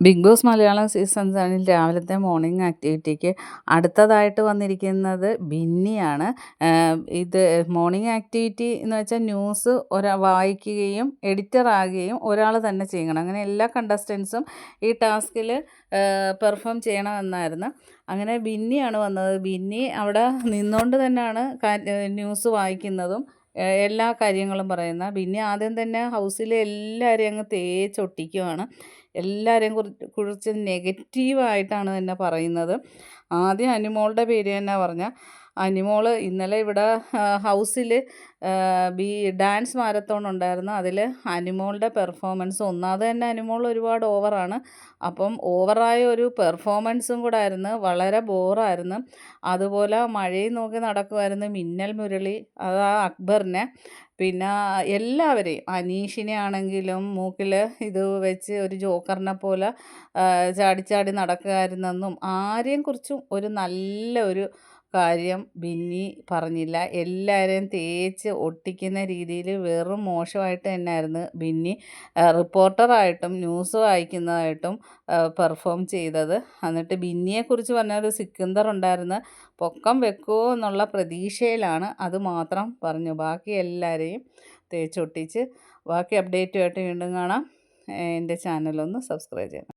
Big boss Malayalam season 7 രാവിലത്തെ morning ആക്ടിവിറ്റിക്ക് അടുത്തതായിട്ട് വന്നിരിക്കുന്നത് ബിന്നിയാണ്. ഇത് മോർണിംഗ് ആക്ടിവിറ്റി എന്ന് വെച്ചാൽ ന്യൂസ് വായിക്കുകയും എഡിറ്റർ ആകുകയും ഒരാൾ തന്നെ ചെയ്യണം. അങ്ങനെ എല്ലാ കണ്ടസ്റ്റൻസും ഈ ടാസ്കിൽ പെർഫോം ചെയ്യണമെന്നായിരുന്നു. അങ്ങനെ ബിന്നിയാണ് വന്നത്. ബിന്നി അവിടെ നിന്നുകൊണ്ട് തന്നെയാണ് ന്യൂസ് വായിക്കുന്നതും എല്ലാ കാര്യങ്ങളും പറയുന്നത്. ബിന്നി ആദ്യം തന്നെ ഹൗസിലെ എല്ലാവരെയും അങ്ങ് തേച്ചൊട്ടിക്കുവാണ്. എല്ലാവരെയും കുറിച്ച് നെഗറ്റീവായിട്ടാണ് തന്നെ പറയുന്നത്. ആദ്യം അനുമോളുടെ പേര് തന്നെ പറഞ്ഞ അനുമോൾ ഇന്നലെ ഇവിടെ ഹൗസിൽ ഡാൻസ് മാരത്തോൺ ഉണ്ടായിരുന്നു. അതിൽ അനുമോളുടെ പെർഫോമൻസ് ഒന്നാമത് തന്നെ അനുമോൾ ഒരുപാട് ഓവറാണ്. അപ്പം ഓവറായ ഒരു പെർഫോമൻസും കൂടെ ആയിരുന്നു. വളരെ ബോറായിരുന്നു. അതുപോലെ മഴയും നോക്കി നടക്കുമായിരുന്നു മിന്നൽ മുരളി, അത് അക്ബറിനെ, പിന്നെ എല്ലാവരെയും അനീഷിനെ ആണെങ്കിലും മൂക്കിൽ ഇത് വെച്ച് ഒരു ജോക്കറിനെ പോലെ ചാടി ചാടി നടക്കുമായിരുന്നെന്നും ആരെയും കുറിച്ചും ഒരു നല്ല ഒരു കാര്യം ബിന്നി പറഞ്ഞില്ല. എല്ലാവരെയും തേച്ച് ഒട്ടിക്കുന്ന രീതിയിൽ വെറും മോശമായിട്ട് തന്നെയായിരുന്നു ബിന്നി റിപ്പോർട്ടറായിട്ടും ന്യൂസ് വായിക്കുന്നതായിട്ടും പെർഫോം ചെയ്തത്. എന്നിട്ട് ബിന്നിയെക്കുറിച്ച് പറഞ്ഞൊരു സിക്കന്ദർ ഉണ്ടായിരുന്നു. പൊക്കം വെക്കുമോ എന്നുള്ള പ്രതീക്ഷയിലാണ്, അത് മാത്രം പറഞ്ഞു. ബാക്കി എല്ലാവരെയും തേച്ചൊട്ടിച്ച്. ബാക്കി അപ്ഡേറ്റുമായിട്ട് വീണ്ടും കാണാം. എൻ്റെ ചാനലൊന്ന് സബ്സ്ക്രൈബ് ചെയ്യണം.